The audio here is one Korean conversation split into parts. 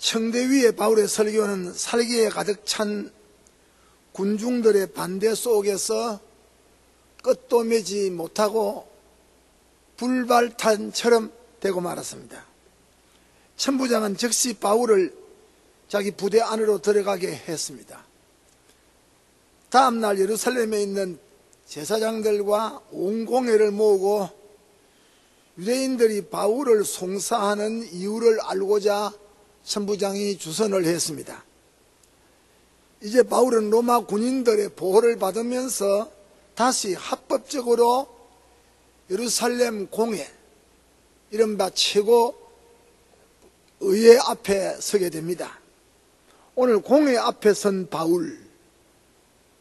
청대 위에 바울의 설교는 살기에 가득 찬 군중들의 반대 속에서 끝도 매지 못하고 불발탄처럼 되고 말았습니다. 천부장은 즉시 바울을 자기 부대 안으로 들어가게 했습니다. 다음날 예루살렘에 있는 제사장들과 온 공회를 모으고 유대인들이 바울을 송사하는 이유를 알고자 천부장이 주선을 했습니다. 이제 바울은 로마 군인들의 보호를 받으면서 다시 합법적으로 예루살렘 공회, 이른바 최고 의회 앞에 서게 됩니다. 오늘 공회 앞에 선 바울,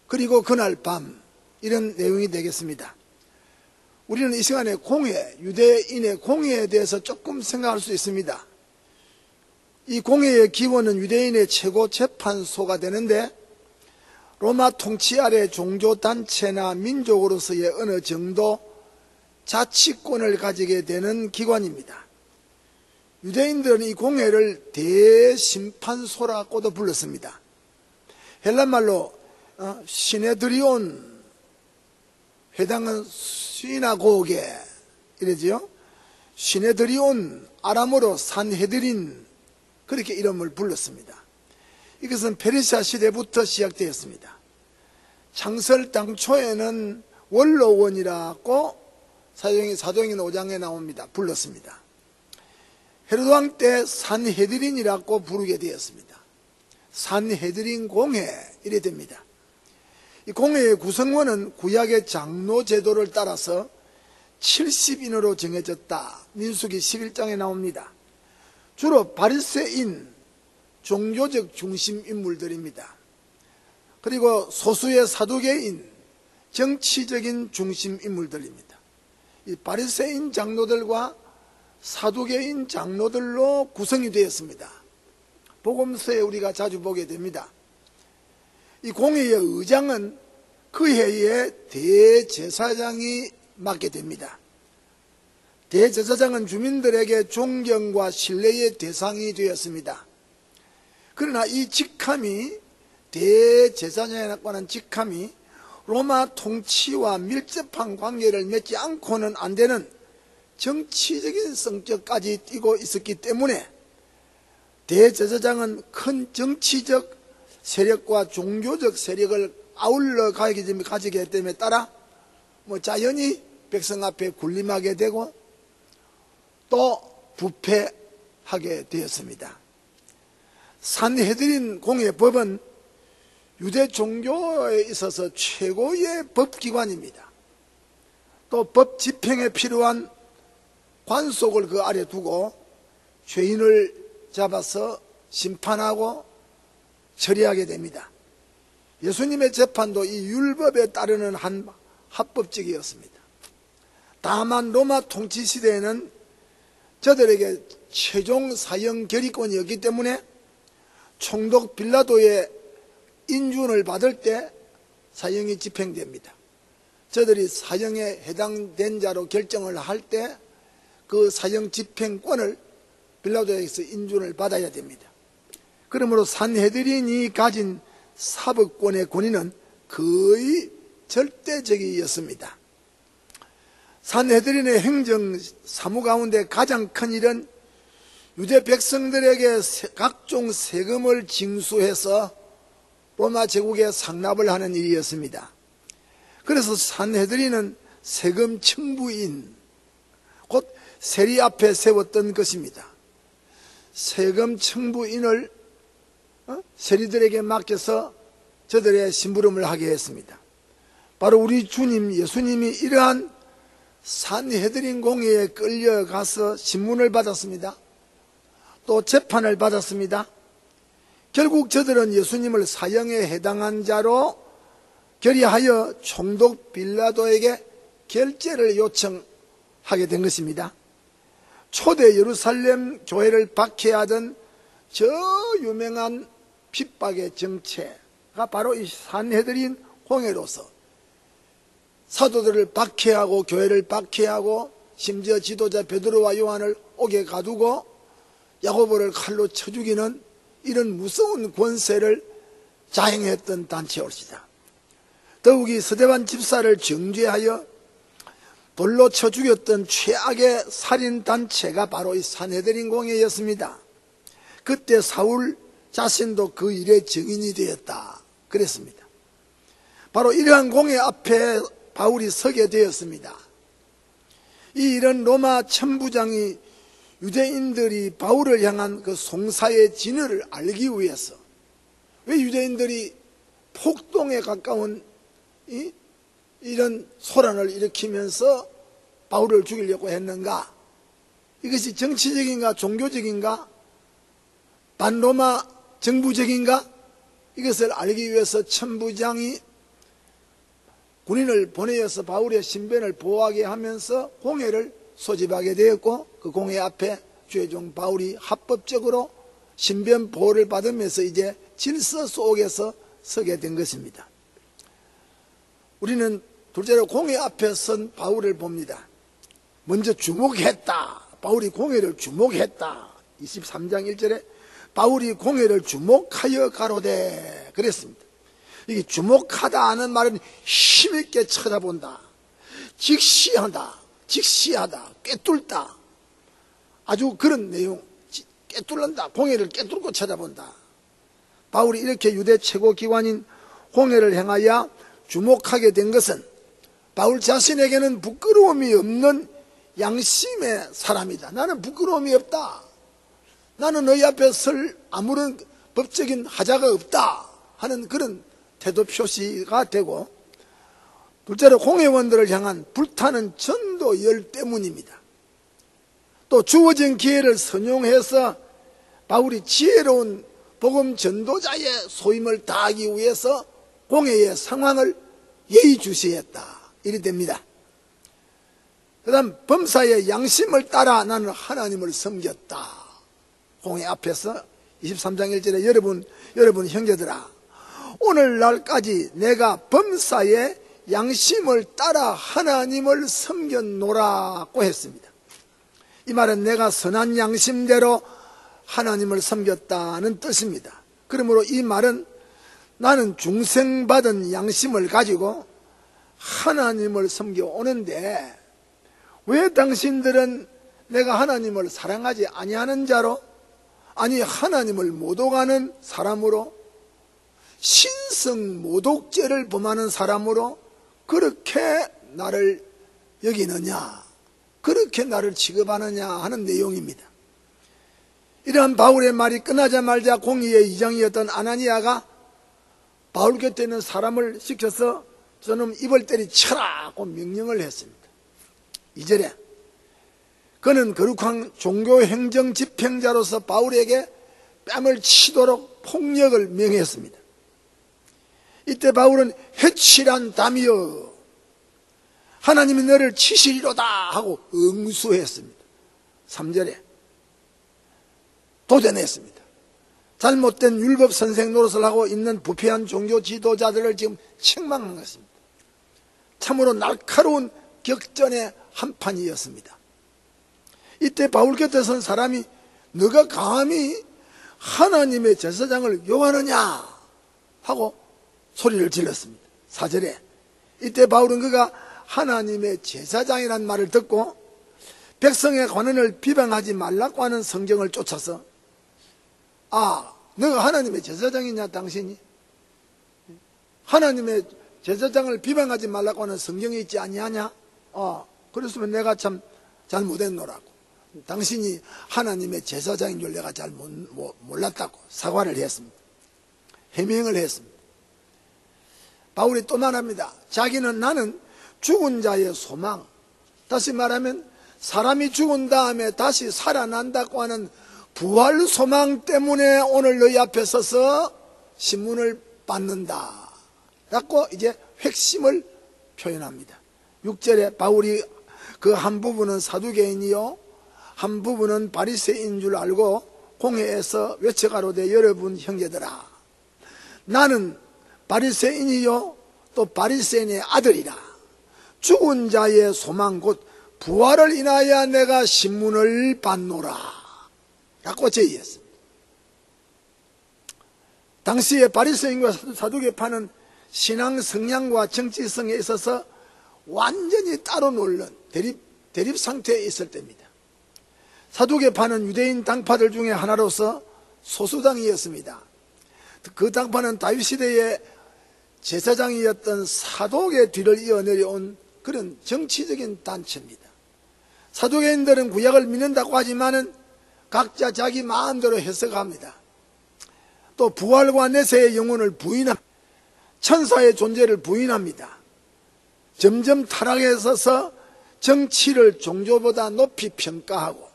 그리고 그날 밤, 이런 내용이 되겠습니다. 우리는 이 시간에 공회, 유대인의 공회에 대해서 조금 생각할 수 있습니다. 이 공회의 기원은 유대인의 최고 재판소가 되는데 로마 통치 아래 종교단체나 민족으로서의 어느 정도 자치권을 가지게 되는 기관입니다. 유대인들은 이 공회를 대심판소라고도 불렀습니다. 헬란말로 시네드리온, 해당은 시나고게 이러지요. 시네드리온, 아람어로 산헤드린, 그렇게 이름을 불렀습니다. 이것은 페르시아 시대부터 시작되었습니다. 창설 당초에는 원로원이라고 사도행전 5장에 나옵니다. 불렀습니다. 헤로드 왕 때 산헤드린이라고 부르게 되었습니다. 산헤드린 공회, 이래 됩니다. 이 공회의 구성원은 구약의 장로 제도를 따라서 70인으로 정해졌다. 민수기 11장에 나옵니다. 주로 바리새인, 종교적 중심 인물들입니다. 그리고 소수의 사두개인, 정치적인 중심 인물들입니다. 이 바리새인 장로들과 사두개인 장로들로 구성이 되었습니다. 복음서에 우리가 자주 보게 됩니다. 이 공회의 의장은 그 해의 대제사장이 맡게 됩니다. 대제사장은 주민들에게 존경과 신뢰의 대상이 되었습니다. 그러나 이 직함이, 대제사장에 관한 직함이 로마 통치와 밀접한 관계를 맺지 않고는 안 되는 정치적인 성격까지 띠고 있었기 때문에 대제사장은 큰 정치적 세력과 종교적 세력을 아울러 가지게 됨에 따라 자연히 백성 앞에 군림하게 되고 또 부패하게 되었습니다. 산헤드린 공회법은 유대 종교에 있어서 최고의 법기관입니다. 또 법 집행에 필요한 관속을 그 아래 두고 죄인을 잡아서 심판하고 처리하게 됩니다. 예수님의 재판도 이 율법에 따르는 한 합법적이었습니다. 다만 로마 통치 시대에는 저들에게 최종 사형 결의권이었기 때문에 총독 빌라도의 인준을 받을 때 사형이 집행됩니다. 저들이 사형에 해당된 자로 결정을 할 때 그 사형 집행권을 빌라도에게서 인준을 받아야 됩니다. 그러므로 산헤드린이 가진 사법권의 권위는 거의 절대적이었습니다. 산헤드린의 행정 사무 가운데 가장 큰 일은 유대 백성들에게 각종 세금을 징수해서 로마 제국에 상납을 하는 일이었습니다. 그래서 산헤드린은 세금 청부인, 곧 세리 앞에 세웠던 것입니다. 세금 청부인을 세리들에게 맡겨서 저들의 심부름을 하게 했습니다. 바로 우리 주님 예수님이 이러한 산헤드린 공회에 끌려가서 신문을 받았습니다. 또 재판을 받았습니다. 결국 저들은 예수님을 사형에 해당한 자로 결의하여 총독 빌라도에게 결재를 요청하게 된 것입니다. 초대 예루살렘 교회를 박해하던 저 유명한 핍박의 정체가 바로 이 산헤드린 공회로서 사도들을 박해하고 교회를 박해하고 심지어 지도자 베드로와 요한을 옥에 가두고 야고보를 칼로 쳐 죽이는 이런 무서운 권세를 자행했던 단체올시다. 더욱이 서대반 집사를 정죄하여 돌로 쳐 죽였던 최악의 살인단체가 바로 이 산헤드린 공회였습니다. 그때 사울 자신도 그 일의 증인이 되었다 그랬습니다. 바로 이러한 공회 앞에 바울이 서게 되었습니다. 이 이런 로마 천부장이 유대인들이 바울을 향한 그 송사의 진위를 알기 위해서, 왜 유대인들이 폭동에 가까운 이런 소란을 일으키면서 바울을 죽이려고 했는가? 이것이 정치적인가 종교적인가 반로마 정부적인가? 이것을 알기 위해서 천부장이 군인을 보내어서 바울의 신변을 보호하게 하면서 공회를 소집하게 되었고, 그 공회 앞에 주의 종 바울이 합법적으로 신변 보호를 받으면서 이제 질서 속에서 서게 된 것입니다. 우리는 둘째로 공회 앞에 선 바울을 봅니다. 먼저 주목했다. 바울이 공회를 주목했다. 23장 1절에 바울이 공회를 주목하여 가로되 그랬습니다. 이게 주목하다 하는 말은 힘있게 쳐다본다, 직시하다, 꿰뚫다, 아주 그런 내용, 꿰뚫는다, 공회를 꿰뚫고 쳐다본다. 바울이 이렇게 유대 최고 기관인 공회를 향하여 주목하게 된 것은 바울 자신에게는 부끄러움이 없는 양심의 사람이다. 나는 부끄러움이 없다. 나는 너희 앞에 설 아무런 법적인 하자가 없다 하는 그런 태도 표시가 되고, 둘째로 공회원들을 향한 불타는 전도열 때문입니다. 또 주어진 기회를 선용해서 바울이 지혜로운 복음 전도자의 소임을 다하기 위해서 공회의 상황을 예의주시했다 이리 됩니다. 그 다음 범사의 양심을 따라 나는 하나님을 섬겼다. 공회 앞에서 23장 1절에 여러분 형제들아, 오늘날까지 내가 범사의 양심을 따라 하나님을 섬겼노라고 했습니다. 이 말은 내가 선한 양심대로 하나님을 섬겼다는 뜻입니다. 그러므로 이 말은 나는 중생받은 양심을 가지고 하나님을 섬겨오는데, 왜 당신들은 내가 하나님을 사랑하지 아니하는 자로, 아니 하나님을 모독하는 사람으로, 신성 모독죄를 범하는 사람으로 그렇게 나를 여기느냐, 그렇게 나를 취급하느냐 하는 내용입니다. 이러한 바울의 말이 끝나자마자 공의의 이장이었던 아나니아가 바울 곁에 있는 사람을 시켜서 저놈 입을 때리쳐라고 명령을 했습니다. 2절에 그는 거룩한 종교행정 집행자로서 바울에게 뺨을 치도록 폭력을 명했습니다. 이때 바울은 해치란 담이여 하나님이 너를 치시리로다 하고 응수했습니다. 3절에 도전했습니다. 잘못된 율법 선생 노릇을 하고 있는 부패한 종교 지도자들을 지금 책망한 것입니다. 참으로 날카로운 격전의 한판이었습니다. 이때 바울 곁에 선 사람이 너가 감히 하나님의 제사장을 욕하느냐 하고 소리를 질렀습니다. 4절에 이때 바울은 그가 하나님의 제사장이란 말을 듣고 백성의 관원을 비방하지 말라고 하는 성경을 쫓아서, 아, 너가 하나님의 제사장이냐 당신이? 하나님의 제사장을 비방하지 말라고 하는 성경이 있지 아니하냐? 그랬으면 내가 참 잘못했노라고. 당신이 하나님의 제사장인 줄 내가 잘 몰랐다고 사과를 했습니다. 해명을 했습니다. 바울이 또 말합니다. 자기는 나는 죽은 자의 소망, 다시 말하면 사람이 죽은 다음에 다시 살아난다고 하는 부활 소망 때문에 오늘 너희 앞에 서서 신문을 받는다 라고 이제 핵심을 표현합니다. 6절에 바울이 그 한 부분은 사두개인이요 한 부분은 바리새인인 줄 알고 공회에서 외쳐가로되 여러분 형제들아, 나는 바리새인이요 또 바리새인의 아들이라. 죽은 자의 소망 곧 부활을 인하여 내가 신문을 받노라 라고 제의했습니다. 당시에 바리새인과 사두개파는 신앙 성향과 정치성에 있어서 완전히 따로 놀는 대립 상태에 있을 때입니다. 사두개파는 유대인 당파들 중에 하나로서 소수당이었습니다. 그 당파는 다윗 시대의 제사장이었던 사독의 뒤를 이어 내려온 그런 정치적인 단체입니다. 사두개인들은 구약을 믿는다고 하지만은 각자 자기 마음대로 해석합니다. 또 부활과 내세의 영혼을 부인합니다. 천사의 존재를 부인합니다. 점점 타락해서서 정치를 종교보다 높이 평가하고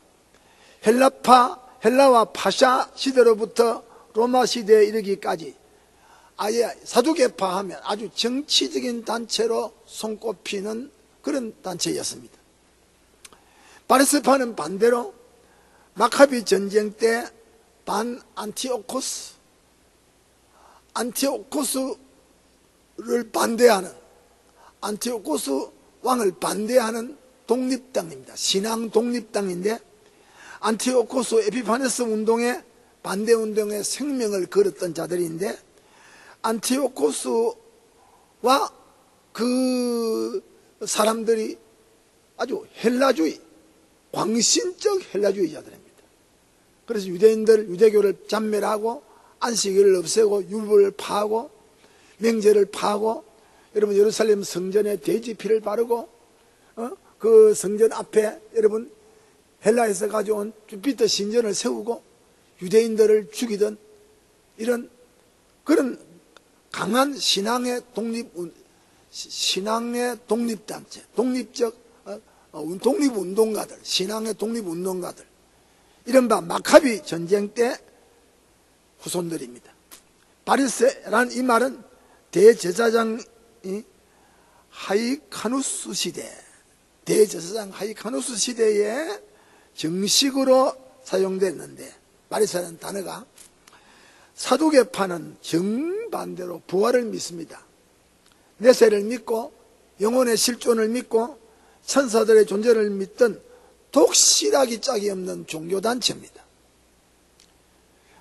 헬라와 파샤 시대로부터 로마 시대에 이르기까지 아예 사두개파 하면 아주 정치적인 단체로 손꼽히는 그런 단체였습니다. 바리새파는 반대로 마카비 전쟁 때 안티오코스를 반대하는, 안티오코스 왕을 반대하는 독립당입니다. 신앙 독립당인데 안티오코스 에피파네스 운동의 반대 운동에 생명을 걸었던 자들인데 안티오코스와 그 사람들이 아주 헬라주의, 광신적 헬라주의자들입니다. 그래서 유대교를 잔멸하고 안식일을 없애고 율법을 파하고 명제를 파하고, 여러분 예루살렘 성전에 돼지피를 바르고 그 성전 앞에 여러분 헬라에서 가져온 주피터 신전을 세우고 유대인들을 죽이던 이런 그런 강한 신앙의 독립단체, 독립운동가들, 신앙의 독립운동가들, 이른바 마카비 전쟁 때 후손들입니다. 바리새라는 이 말은 대제사장이 하이카누스 시대, 대제사장 하이카누스 시대에 정식으로 사용됐는데, 바리새라는 단어가 사두개파는 정반대로 부활을 믿습니다. 내세를 믿고 영혼의 실존을 믿고 천사들의 존재를 믿던 독실하기 짝이 없는 종교단체입니다.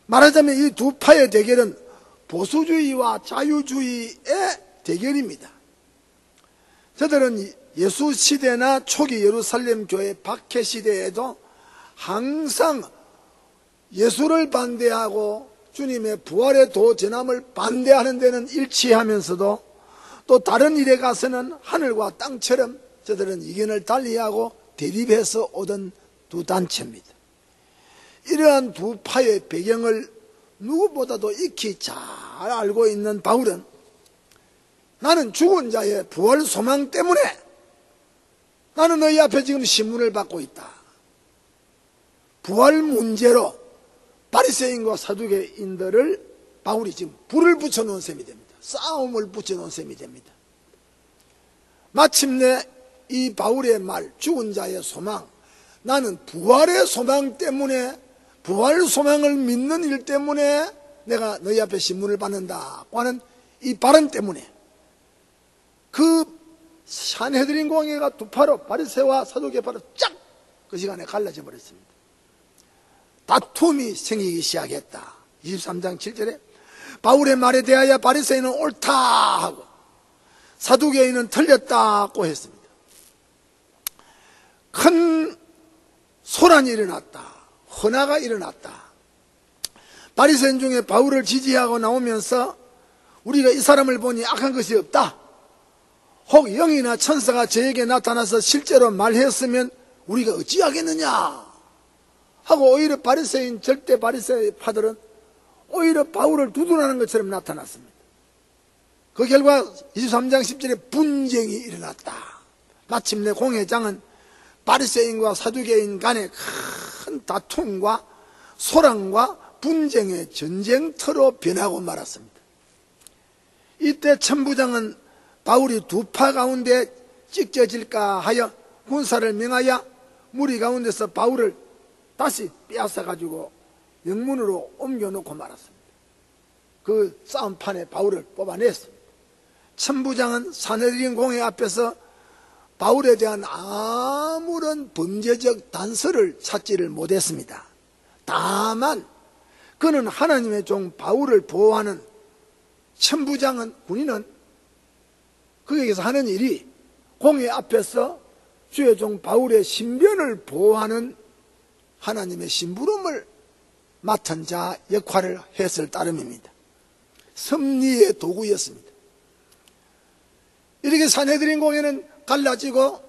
말하자면 이 두 파의 대결은 보수주의와 자유주의의 대결입니다. 저들은 예수 시대나 초기 예루살렘 교회 박해 시대에도 항상 예수를 반대하고 주님의 부활의 도 전함을 반대하는 데는 일치하면서도 또 다른 일에 가서는 하늘과 땅처럼 저들은 이견을 달리하고 대립해서 오던 두 단체입니다. 이러한 두 파의 배경을 누구보다도 익히 잘 알고 있는 바울은 나는 죽은 자의 부활 소망 때문에 나는 너희 앞에 지금 신문을 받고 있다. 부활 문제로 바리새인과 사두개인들을 바울이 지금 불을 붙여놓은 셈이 됩니다. 싸움을 붙여놓은 셈이 됩니다. 마침내 이 바울의 말, 죽은 자의 소망, 나는 부활의 소망 때문에, 부활 소망을 믿는 일 때문에 내가 너희 앞에 신문을 받는다고 하는 이 발언 때문에 그 산헤드린 공회가 두 파로, 바리새와 사두개파로 쫙 그 시간에 갈라져 버렸습니다. 다툼이 생기기 시작했다. 23장 7절에 바울의 말에 대하여 바리새인은 옳다 하고 사두개인은 틀렸다고 했습니다. 큰 소란이 일어났다. 헌화가 일어났다. 바리새인 중에 바울을 지지하고 나오면서 우리가 이 사람을 보니 악한 것이 없다. 혹 영이나 천사가 저에게 나타나서 실제로 말했으면 우리가 어찌하겠느냐 하고 오히려 바리새인, 절대 바리새파들은 오히려 바울을 두둔하는 것처럼 나타났습니다. 그 결과 23장 10절에 분쟁이 일어났다. 마침내 공회장은 바리새인과 사두개인 간의 큰 다툼과 소란과 분쟁의 전쟁터로 변하고 말았습니다. 이때 천부장은 바울이 두 파 가운데 찢겨질까 하여 군사를 명하여 무리 가운데서 바울을 다시 빼앗아가지고 영문으로 옮겨놓고 말았습니다. 그 싸움판에 바울을 뽑아냈습니다. 천부장은 산헤드린 공회 앞에서 바울에 대한 아무런 범죄적 단서를 찾지를 못했습니다. 다만 그는 하나님의 종 바울을 보호하는 천부장은 군인은 그에게서 하는 일이 공회 앞에서 주의 종 바울의 신변을 보호하는 하나님의 심부름을 맡은 자 역할을 했을 따름입니다. 섭리의 도구였습니다. 이렇게 산헤드린 공회는 갈라지고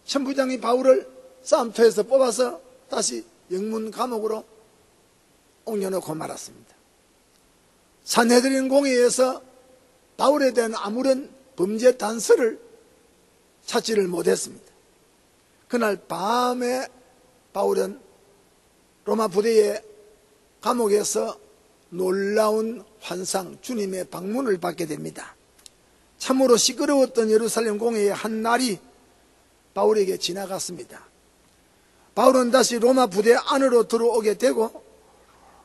천부장이 바울을 싸움터에서 뽑아서 다시 영문 감옥으로 옮겨놓고 말았습니다. 산헤드린 공회에서 바울에 대한 아무런 범죄 단서를 찾지를 못했습니다. 그날 밤에 바울은 로마 부대의 감옥에서 놀라운 환상, 주님의 방문을 받게 됩니다. 참으로 시끄러웠던 예루살렘 공회의 한 날이 바울에게 지나갔습니다. 바울은 다시 로마 부대 안으로 들어오게 되고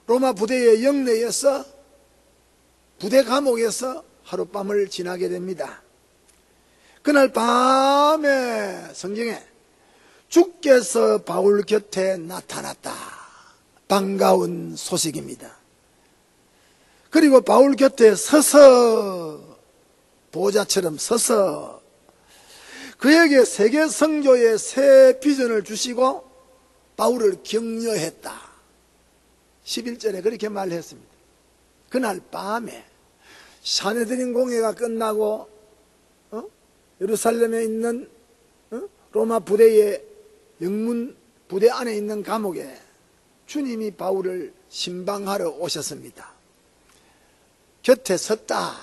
로마 부대의 영내에서 부대 감옥에서 하룻밤을 지나게 됩니다. 그날 밤에 성경에 주께서 바울 곁에 나타났다. 반가운 소식입니다. 그리고 바울 곁에 서서 보호자처럼 서서 그에게 세계 선교의 새 비전을 주시고 바울을 격려했다. 11절에 그렇게 말했습니다. 그날 밤에 산헤드린 공회가 끝나고 예루살렘에 있는 로마 부대의 영문 부대 안에 있는 감옥에 주님이 바울을 신방하러 오셨습니다. 곁에 섰다.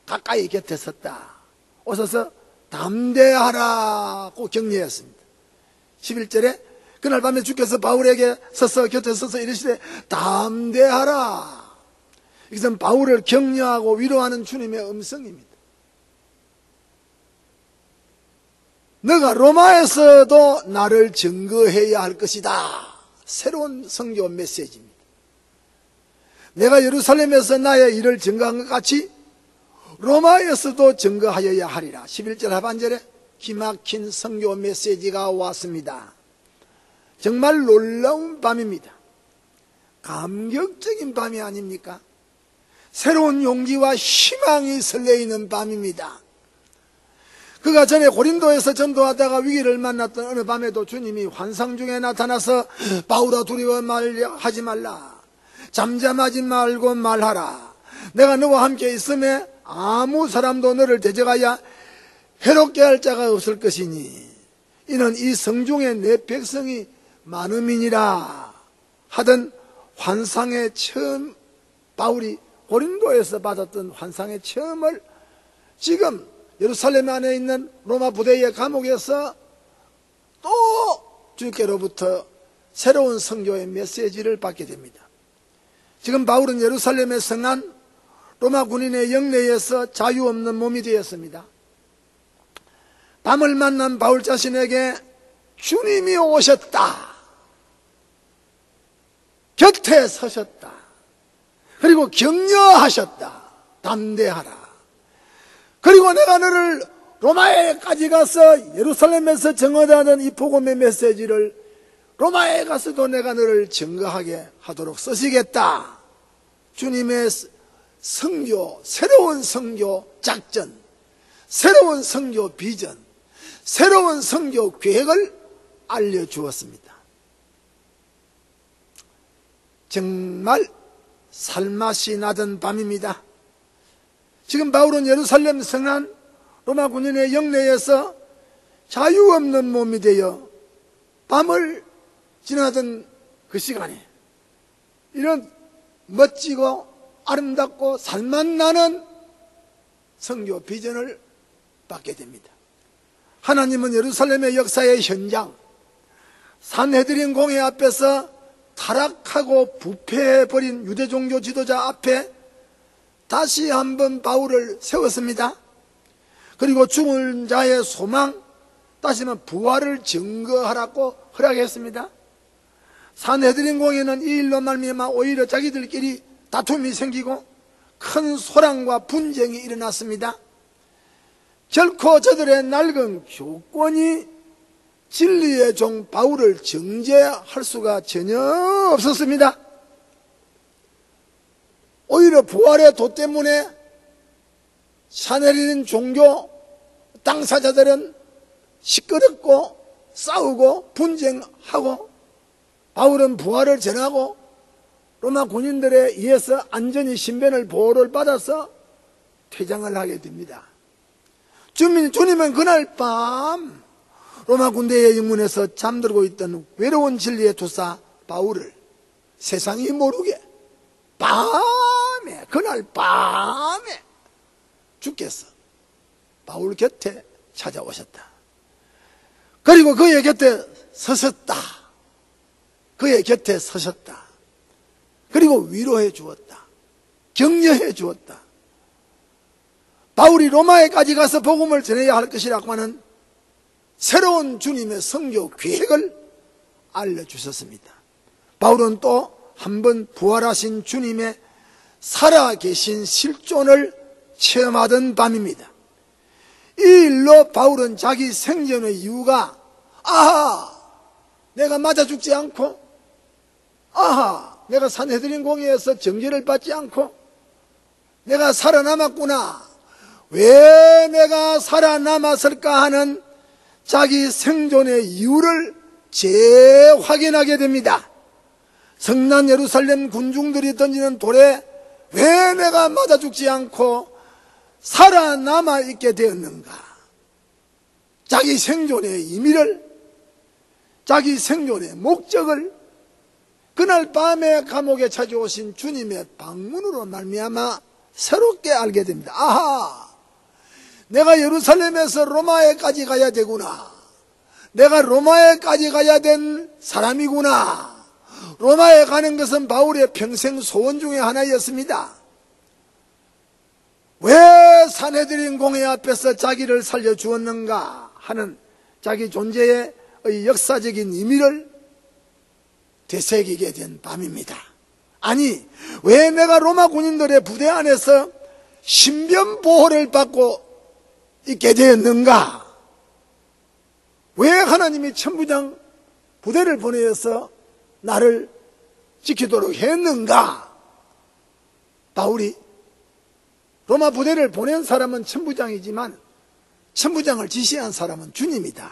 가까이 곁에 섰다. 오셔서 담대하라고 격려했습니다. 11절에 그날 밤에 주께서 바울에게 서서 곁에 서서 이르시되 담대하라. 이것은 바울을 격려하고 위로하는 주님의 음성입니다. 너가 로마에서도 나를 증거해야 할 것이다. 새로운 선교 메시지입니다. 내가 예루살렘에서 나의 일을 증거한 것 같이 로마에서도 증거하여야 하리라. 11절 하반절에 기막힌 선교 메시지가 왔습니다. 정말 놀라운 밤입니다. 감격적인 밤이 아닙니까? 새로운 용기와 희망이 설레이는 밤입니다. 그가 전에 고린도에서 전도하다가 위기를 만났던 어느 밤에도 주님이 환상 중에 나타나서 바울아 두려워하지 말라. 잠잠하지 말고 말하라. 내가 너와 함께 있음에 아무 사람도 너를 대적하여 해롭게 할 자가 없을 것이니 이는 이 성중에 내 백성이 많음이니라 하던 환상의 처음 바울이 고린도에서 받았던 환상의 체험을 지금 예루살렘 안에 있는 로마 부대의 감옥에서 또 주께로부터 새로운 선교의 메시지를 받게 됩니다. 지금 바울은 예루살렘에 성한 로마 군인의 영내에서 자유 없는 몸이 되었습니다. 밤을 만난 바울 자신에게 주님이 오셨다. 곁에 서셨다. 그리고 격려하셨다. 담대하라. 그리고 내가 너를 로마에까지 가서 예루살렘에서 증언하는 이 복음의 메시지를 로마에 가서도 내가 너를 증거하게 하도록 쓰시겠다. 주님의 선교, 새로운 선교 작전, 새로운 선교 비전, 새로운 선교 계획을 알려주었습니다. 정말 살맛이 나던 밤입니다. 지금 바울은 예루살렘 성한 로마 군인의 영내에서 자유 없는 몸이 되어 밤을 지나던 그 시간에 이런 멋지고 아름답고 살맛나는 선교 비전을 받게 됩니다. 하나님은 예루살렘의 역사의 현장, 산헤드린 공회 앞에서 타락하고 부패해버린 유대 종교 지도자 앞에 다시 한번 바울을 세웠습니다. 그리고 죽은 자의 소망, 다시 한번 부활을 증거하라고 허락했습니다. 산헤드린 공회는 이 일로 말미암아 오히려 자기들끼리 다툼이 생기고 큰 소란과 분쟁이 일어났습니다. 결코 저들의 낡은 교권이 진리의 종 바울을 정죄할 수가 전혀 없었습니다. 오히려 부활의 도 때문에 사내리는 종교 당사자들은 시끄럽고 싸우고 분쟁하고, 바울은 부활을 전하고 로마 군인들에 의해서 안전히 신변을 보호를 받아서 퇴장을 하게 됩니다. 주님은 그날 밤 로마 군대의 영문에서 잠들고 있던 외로운 진리의 투사 바울을 세상이 모르게 밤에, 그날 밤에 주께서 바울 곁에 찾아오셨다. 그리고 그의 곁에 서셨다. 그의 곁에 서셨다. 그리고 위로해 주었다. 격려해 주었다. 바울이 로마에까지 가서 복음을 전해야 할 것이라고 하는 새로운 주님의 선교 계획을 알려주셨습니다. 바울은 또 한 번 부활하신 주님의 살아계신 실존을 체험하던 밤입니다. 이 일로 바울은 자기 생존의 이유가, 아하, 내가 맞아 죽지 않고, 아하, 내가 산헤드린 공회에서 정죄를 받지 않고 내가 살아남았구나, 왜 내가 살아남았을까 하는 자기 생존의 이유를 재확인하게 됩니다. 성난 예루살렘 군중들이 던지는 돌에 왜 내가 맞아 죽지 않고 살아남아 있게 되었는가? 자기 생존의 의미를, 자기 생존의 목적을 그날 밤에 감옥에 찾아오신 주님의 방문으로 말미암아 새롭게 알게 됩니다. 아하, 내가 예루살렘에서 로마에까지 가야 되구나. 내가 로마에까지 가야 된 사람이구나. 로마에 가는 것은 바울의 평생 소원 중에 하나였습니다. 왜 산헤드린 공회 앞에서 자기를 살려주었는가 하는 자기 존재의 역사적인 의미를 되새기게 된 밤입니다. 아니, 왜 내가 로마 군인들의 부대 안에서 신변 보호를 받고 있게 되었는가? 왜 하나님이 천부장 부대를 보내어서 나를 지키도록 했는가? 바울이 로마 부대를 보낸 사람은 천부장이지만 천부장을 지시한 사람은 주님이다.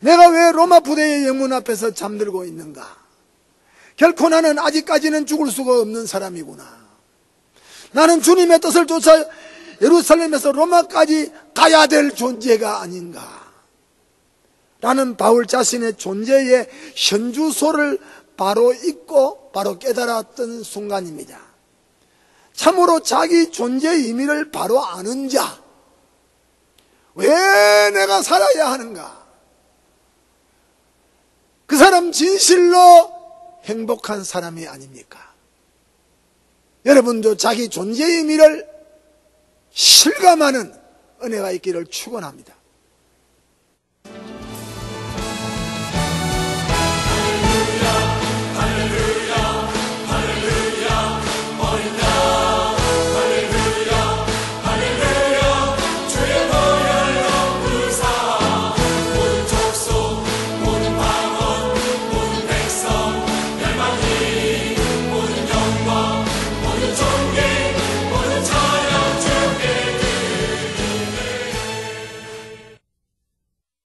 내가 왜 로마 부대의 영문 앞에서 잠들고 있는가? 결코 나는 아직까지는 죽을 수가 없는 사람이구나. 나는 주님의 뜻을 쫓아 예루살렘에서 로마까지 가야 될 존재가 아닌가? 라는 바울 자신의 존재의 현주소를 바로 잊고 바로 깨달았던 순간입니다. 참으로 자기 존재의 의미를 바로 아는 자, 왜 내가 살아야 하는가? 그 사람 진실로 행복한 사람이 아닙니까? 여러분도 자기 존재의 의미를 실감하는 은혜가 있기를 축원합니다.